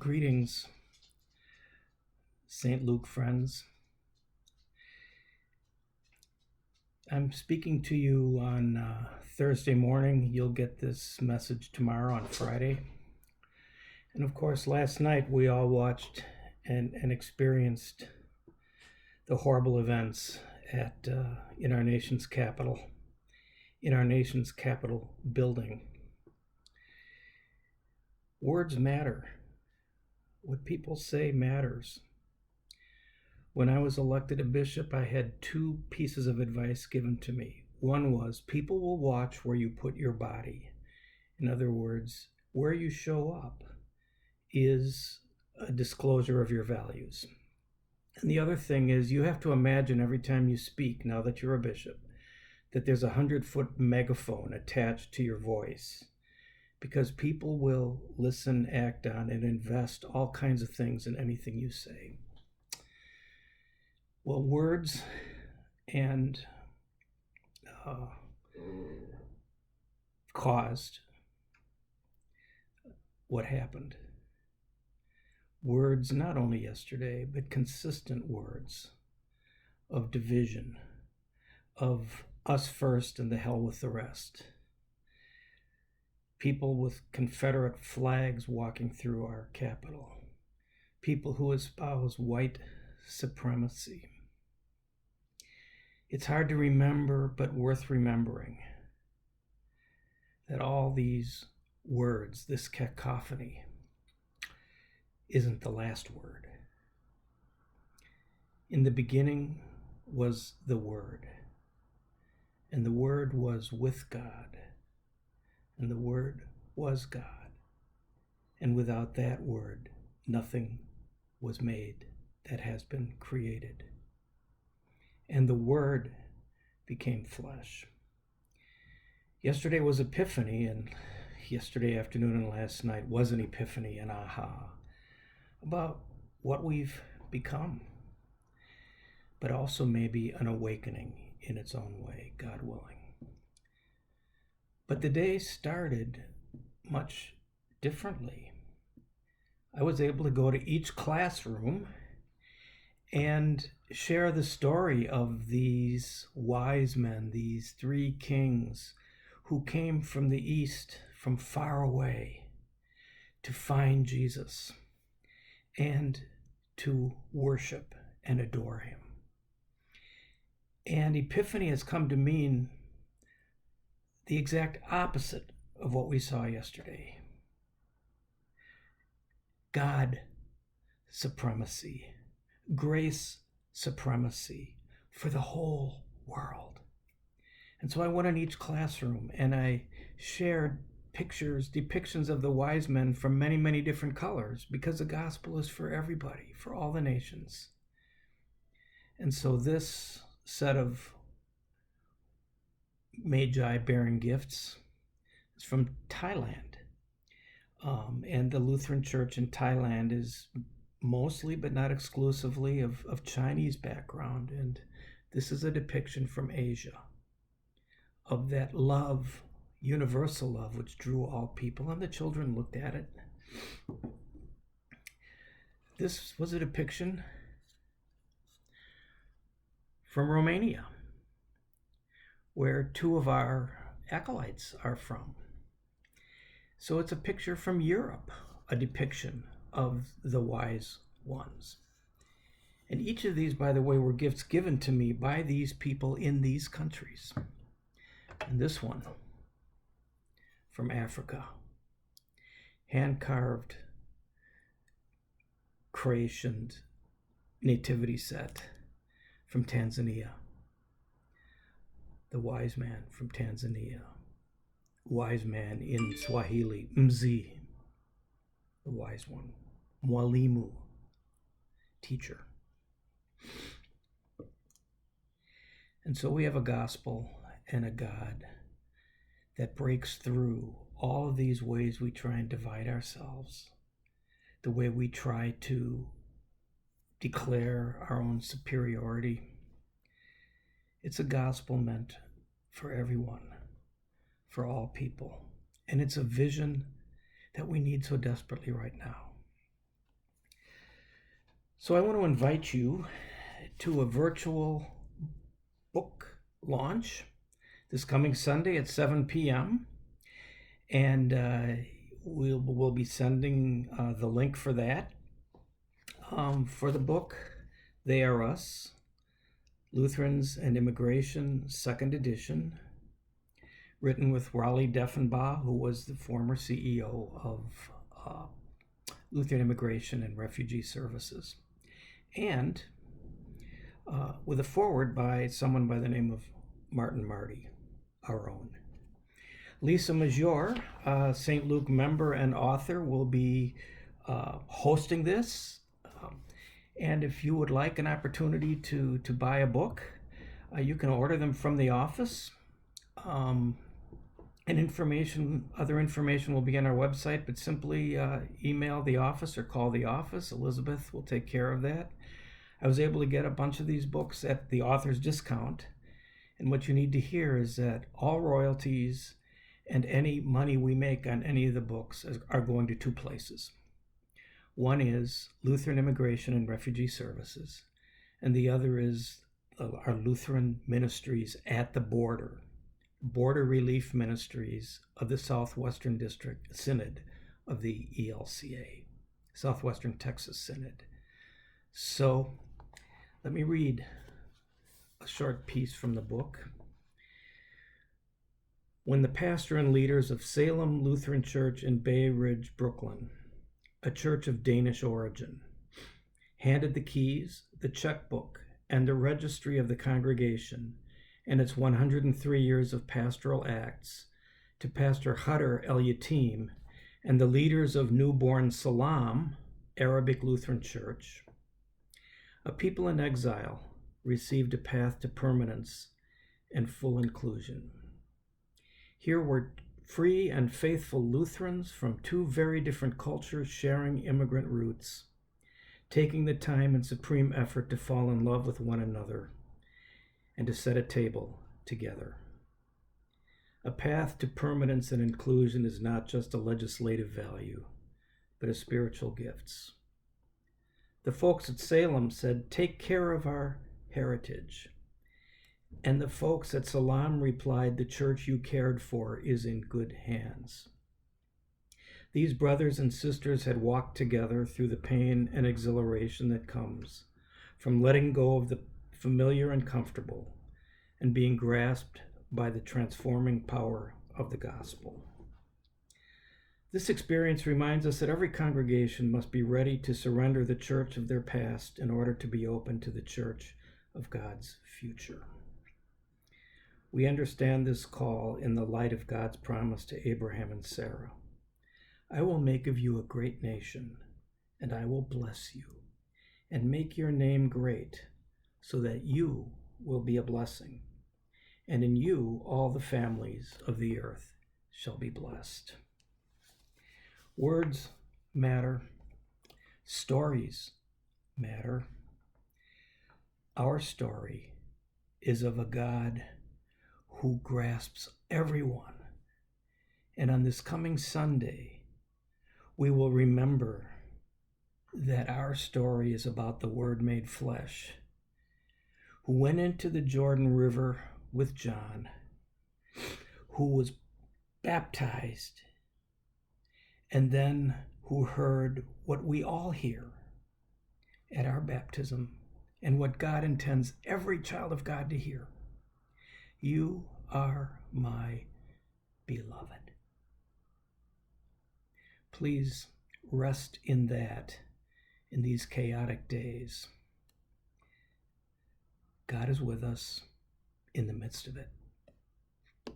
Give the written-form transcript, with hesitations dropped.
Greetings, St. Luke friends. I'm speaking to you on Thursday morning. You'll get this message tomorrow on Friday. And of course, last night we all watched and experienced the horrible events in our nation's capital building. Words matter. What people say matters. When I was elected a bishop, I had two pieces of advice given to me. One was, people will watch where you put your body. In other words, where you show up is a disclosure of your values. And the other thing is, you have to imagine every time you speak, now that you're a bishop, that there's a 100-foot megaphone attached to your voice, because people will listen, act on, and invest all kinds of things in anything you say. Well, words and caused what happened. Words not only yesterday, but consistent words of division, of us first and the hell with the rest. People with Confederate flags walking through our capital. People who espouse white supremacy. It's hard to remember, but worth remembering, that all these words, this cacophony, isn't the last word. In the beginning was the Word, and the Word was with God, and the Word was God, and without that Word, nothing was made that has been created. And the Word became flesh. Yesterday was Epiphany, and yesterday afternoon and last night was an epiphany, an aha, about what we've become, but also maybe an awakening in its own way, God willing. But the day started much differently. I was able to go to each classroom and share the story of these wise men, these three kings who came from the east, from far away, to find Jesus and to worship and adore him. And Epiphany has come to mean the exact opposite of what we saw yesterday. God supremacy. Grace supremacy for the whole world. And so I went in each classroom and I shared depictions of the wise men from many, many different colors, because the gospel is for everybody, for all the nations. And so this set of magi bearing gifts is from Thailand. And the Lutheran Church in Thailand is mostly, but not exclusively, of Chinese background. And this is a depiction from Asia of that love, universal love, which drew all people. And the children looked at it. This was a depiction from Romania, where two of our acolytes are from. So it's a picture from Europe, a depiction of the wise ones. And each of these, by the way, were gifts given to me by these people in these countries. And this one from Africa, hand-carved creation nativity set from Tanzania. The wise man from Tanzania. Wise man in Swahili, Mzee, the wise one. Mwalimu, teacher. And so we have a gospel and a God that breaks through all of these ways we try and divide ourselves, the way we try to declare our own superiority. It's a gospel meant for everyone, for all people. And it's a vision that we need so desperately right now. So I want to invite you to a virtual book launch this coming Sunday at 7 p.m. And we'll be sending the link for that. For the book, They Are Us, Lutherans and Immigration, 2nd edition, written with Raleigh Deffenbaugh, who was the former CEO of Lutheran Immigration and Refugee Services, and with a foreword by someone by the name of Martin Marty, our own. Lisa Major, St. Luke member and author, will be hosting this. And if you would like an opportunity to buy a book, you can order them from the office. And other information will be on our website, but simply email the office or call the office. Elizabeth will take care of that. I was able to get a bunch of these books at the author's discount. And what you need to hear is that all royalties and any money we make on any of the books are going to two places. One is Lutheran Immigration and Refugee Services, and the other is our Lutheran ministries at the border relief ministries of the Southwestern District Synod of the ELCA, Southwestern Texas Synod. So let me read a short piece from the book. When the pastor and leaders of Salem Lutheran Church in Bay Ridge, Brooklyn, a church of Danish origin, handed the keys, the checkbook, and the registry of the congregation and its 103 years of pastoral acts to Pastor Hutter El Yatim and the leaders of newborn Salam, Arabic Lutheran Church, a people in exile received a path to permanence and full inclusion. Here were free and faithful Lutherans from two very different cultures sharing immigrant roots, taking the time and supreme effort to fall in love with one another and to set a table together. A path to permanence and inclusion is not just a legislative value, but a spiritual gift. The folks at Salem said, "Take care of our heritage." And the folks at Salam replied, "The church you cared for is in good hands." These brothers and sisters had walked together through the pain and exhilaration that comes from letting go of the familiar and comfortable and being grasped by the transforming power of the gospel. This experience reminds us that every congregation must be ready to surrender the church of their past in order to be open to the church of God's future. We understand this call in the light of God's promise to Abraham and Sarah. "I will make of you a great nation, and I will bless you, and make your name great, so that you will be a blessing. And in you all the families of the earth shall be blessed." Words matter. Stories matter. Our story is of a God who grasps everyone. And on this coming Sunday, we will remember that our story is about the Word made flesh, who went into the Jordan River with John, who was baptized, and then who heard what we all hear at our baptism and what God intends every child of God to hear. "You are my beloved." Please rest in that in these chaotic days. God is with us in the midst of it.